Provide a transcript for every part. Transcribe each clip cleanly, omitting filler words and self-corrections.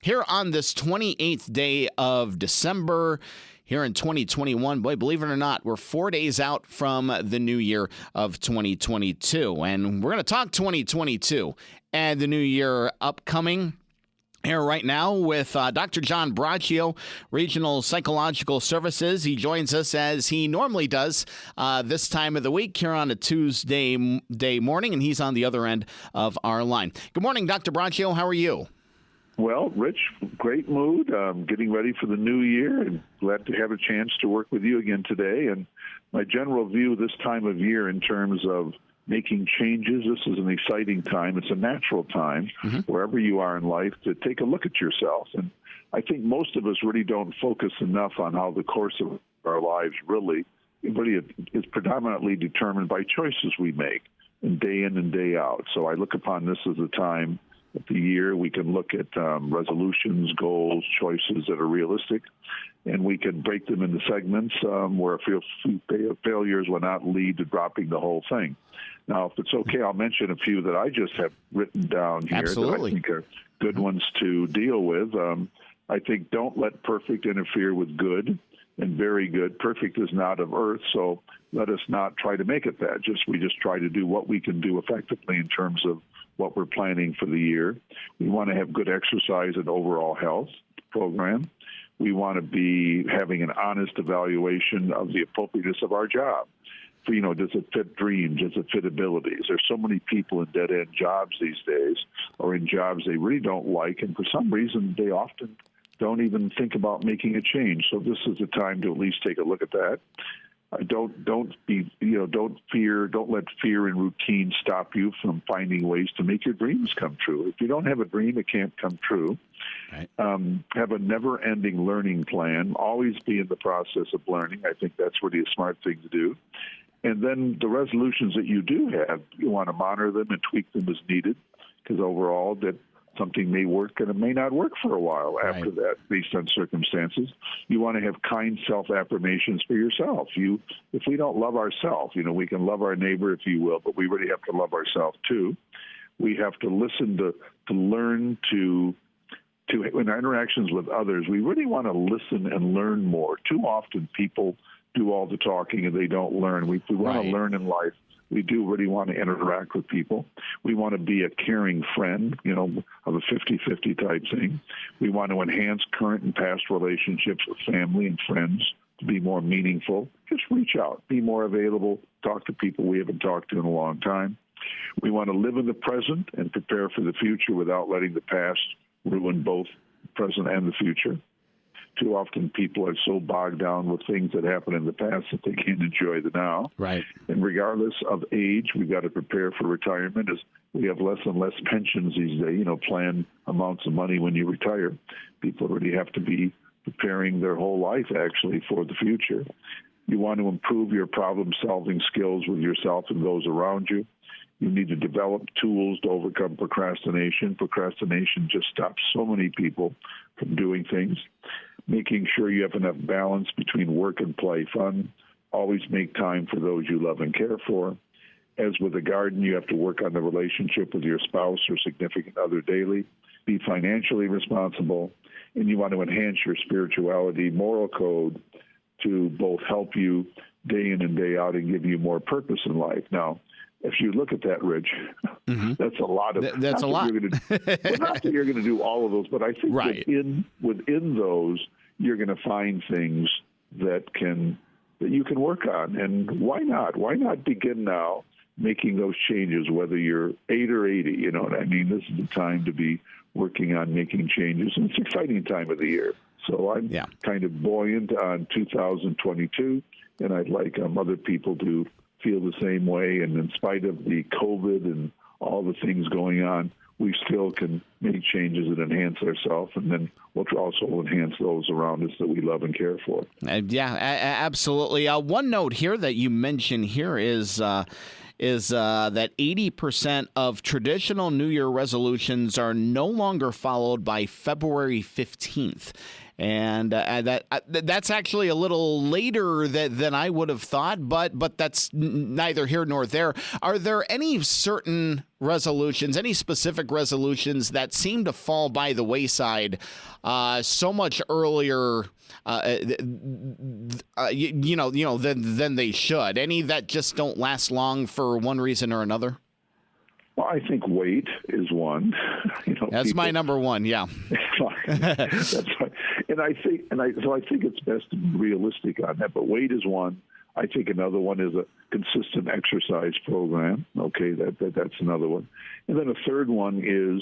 Here on this 28th day of December, here in 2021, boy, believe it or not, we're 4 days out from the new year of 2022. And we're going to talk 2022 and the new year upcoming here right now with Dr. John Braccio, Regional Psychological Services. He joins us as he normally does this time of the week here on a Tuesday morning, and he's on the other end of our line. Good morning, Dr. Braccio. How are you? Well, Rich, great mood. Getting ready for the new year, and glad to have a chance to work with you again today. And my general view this time of year in terms of making changes, this is an exciting time. It's a natural time, wherever you are in life, to take a look at yourself. And I think most of us really don't focus enough on how the course of our lives really is predominantly determined by choices we make, and day in and day out. So I look upon this as a time of the year we can look at resolutions, goals, choices that are realistic, and we can break them into segments where failures will not lead to dropping the whole thing. Now, if it's okay, I'll mention a few that I just have written down here that I think are good ones to deal with. I think don't let perfect interfere with good and very good. Perfect is not of earth, so let us not try to make it that. We just try to do what we can do effectively in terms of what we're planning for the year. We want to have good exercise and overall health program. We want to be having an honest evaluation of the appropriateness of our job. Does it fit dreams? Does it fit abilities? There's so many people in dead-end jobs these days, or in jobs they really don't like, and for some reason they often don't even think about making a change. So this is the time to at least take a look at that. Don't let fear and routine stop you from finding ways to make your dreams come true. If you don't have a dream, it can't come true. Right. Have a never-ending learning plan. Always be in the process of learning. I think that's really a smart thing to do. And then the resolutions that you do have, you want to monitor them and tweak them as needed, because overall that something may work and it may not work for a while after that, based on circumstances. You want to have kind self-affirmations for yourself. If we don't love ourselves, we can love our neighbor, if you will, but we really have to love ourselves too. We have to listen to learn to in our interactions with others, we really want to listen and learn more. Too often people do all the talking and they don't learn. We want to learn in life. We do really want to interact with people. We want to be a caring friend, of a 50-50 type thing. We want to enhance current and past relationships with family and friends to be more meaningful. Just reach out, be more available, talk to people we haven't talked to in a long time. We want to live in the present and prepare for the future without letting the past ruin both the present and the future. Too often people are so bogged down with things that happened in the past that they can't enjoy the now. Right. And regardless of age, we've got to prepare for retirement, as we have less and less pensions these days, plan amounts of money when you retire. People really have to be preparing their whole life, actually, for the future. You want to improve your problem-solving skills with yourself and those around you. You need to develop tools to overcome procrastination. Procrastination just stops so many people from doing things. Making sure you have enough balance between work and play fun. Always make time for those you love and care for. As with a garden, you have to work on the relationship with your spouse or significant other daily. Be financially responsible. And you want to enhance your spirituality, moral code to both help you day in and day out and give you more purpose in life. Now, if you look at that, Rich, that's a lot of. That's a lot. Not that you're going to do all of those, but I think within those, you're going to find things that you can work on. And why not? Why not begin now making those changes? Whether you're 8 or 80, you know what I mean. This is the time to be working on making changes, and it's an exciting time of the year. So I'm kind of buoyant on 2022, and I'd like other people to feel the same way. And in spite of the COVID and all the things going on, we still can make changes that enhance ourselves, and then we'll also enhance those around us that we love and care for. Absolutely. One note here that you mentioned here is that 80% of traditional New Year resolutions are no longer followed by February 15th. And that's actually a little later than I would have thought, but that's neither here nor there. Are there any certain resolutions, any specific resolutions that seem to fall by the wayside so much earlier, than they should? Any that just don't last long for one reason or another? Well, I think weight is one. That's my number one. Yeah. That's right. And I think it's best to be realistic on that. But weight is one. I think another one is a consistent exercise program. Okay, that's another one. And then a third one is,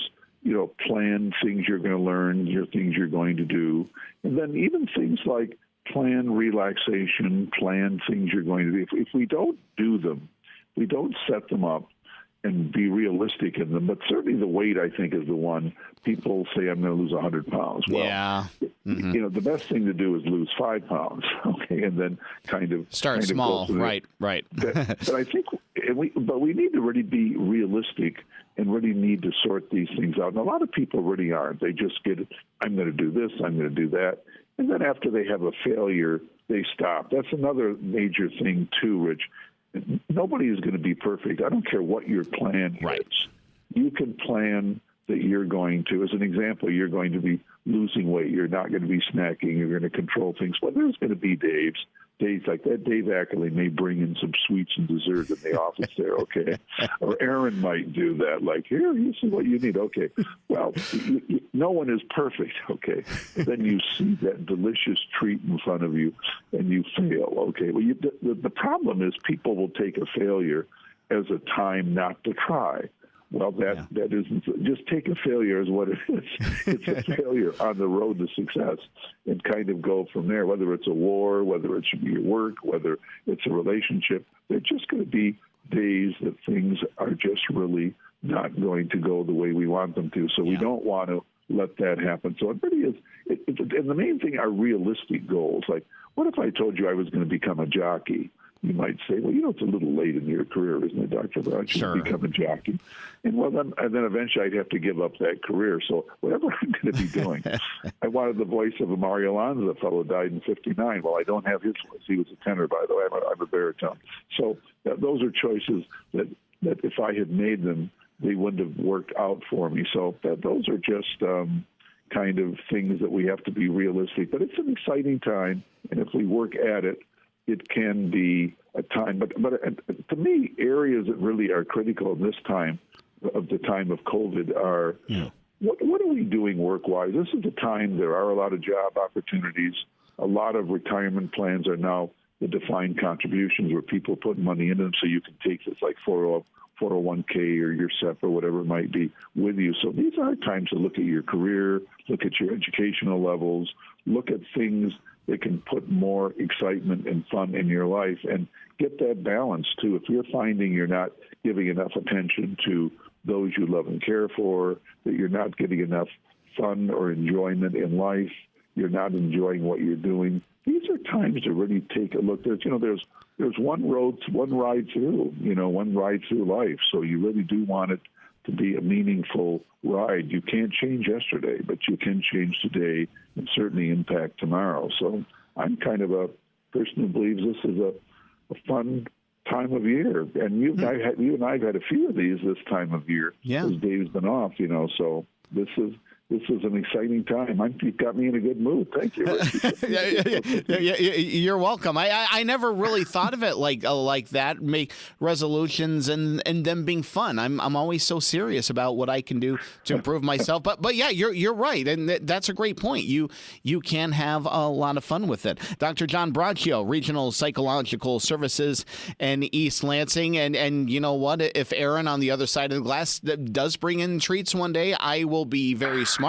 plan things you're going to learn, things you're going to do. And then even things like plan relaxation, plan things you're going to do. If we don't do them, we don't set them up and be realistic in them. But certainly the weight, I think, is the one. People say, I'm going to lose 100 pounds. Well, yeah. The best thing to do is lose 5 pounds, okay, and then start small. Right. But I think, we need to really be realistic and really need to sort these things out. And a lot of people really aren't. They just get, I'm going to do this, I'm going to do that. And then after they have a failure, they stop. That's another major thing too, Rich. Nobody is going to be perfect. I don't care what your plan is. You can plan that you're going to, as an example, you're going to be losing weight. You're not going to be snacking. You're going to control things. Well, there's going to be days like that. Dave Akerly may bring in some sweets and dessert in the office there, okay? Or Aaron might do that, like, here, this is what you need, okay. Well, no one is perfect, okay? And then you see that delicious treat in front of you, and you fail, okay? Well, the problem is people will take a failure as a time not to try. Well, that isn't, just take a failure as what it is. It's a failure on the road to success, and kind of go from there, whether it's a war, whether it's your work, whether it's a relationship. They're just going to be days that things are just really not going to go the way we want them to. So we don't want to let that happen. So it really is, and the main thing are realistic goals. Like, what if I told you I was going to become a jockey? You might say, well, it's a little late in your career, isn't it, Dr. Braccio, Sure. to become a jockey? And then eventually I'd have to give up that career. So whatever I'm going to be doing, I wanted the voice of a Mario Lanza fellow, died in 59. Well, I don't have his voice. He was a tenor, by the way. I'm a baritone. So those are choices that if I had made them, they wouldn't have worked out for me. So those are just kind of things that we have to be realistic. But it's an exciting time, and if we work at it, it can be a time. But to me, areas that really are critical in this time of the time of COVID are, what are we doing work-wise? This is a time there are a lot of job opportunities. A lot of retirement plans are now the defined contributions where people put money in them so you can take this like 401k or your SEP or whatever it might be with you. So these are times to look at your career, look at your educational levels, look at things that can put more excitement and fun in your life, and get that balance too. If you're finding you're not giving enough attention to those you love and care for, that you're not getting enough fun or enjoyment in life, you're not enjoying what you're doing, these are times to really take a look. There's one ride through life. So you really do want it to be a meaningful ride. You can't change yesterday, but you can change today and certainly impact tomorrow. So I'm kind of a person who believes this is a fun time of year. And you and I have had a few of these this time of year. Yeah. As Dave's been off, so this is an exciting time. You've got me in a good mood. Thank you. You're welcome. I never really thought of it like that. Make resolutions and them being fun. I'm always so serious about what I can do to improve myself. But yeah, you're right, and that's a great point. You can have a lot of fun with it. Dr. John Braccio, Regional Psychological Services in East Lansing, and you know what? If Aaron on the other side of the glass does bring in treats one day, I will be very smart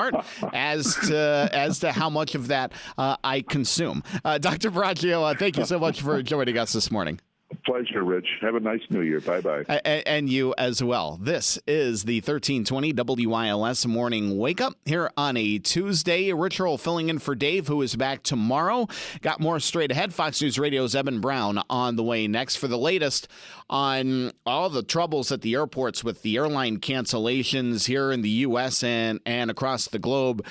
as to how much of that I consume. Dr. Braccio, thank you so much for joining us this morning. Pleasure, Rich. Have a nice New Year. Bye-bye. And you as well. This is the 1320 WILS Morning Wake Up here on a Tuesday. Rich Earl filling in for Dave, who is back tomorrow. Got more straight ahead. Fox News Radio's Eben Brown on the way next for the latest on all the troubles at the airports with the airline cancellations here in the U.S. and across the globe.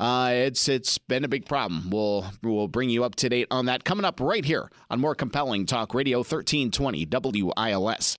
It's been a big problem. We'll bring you up to date on that coming up right here on More Compelling Talk Radio 1320 WILS.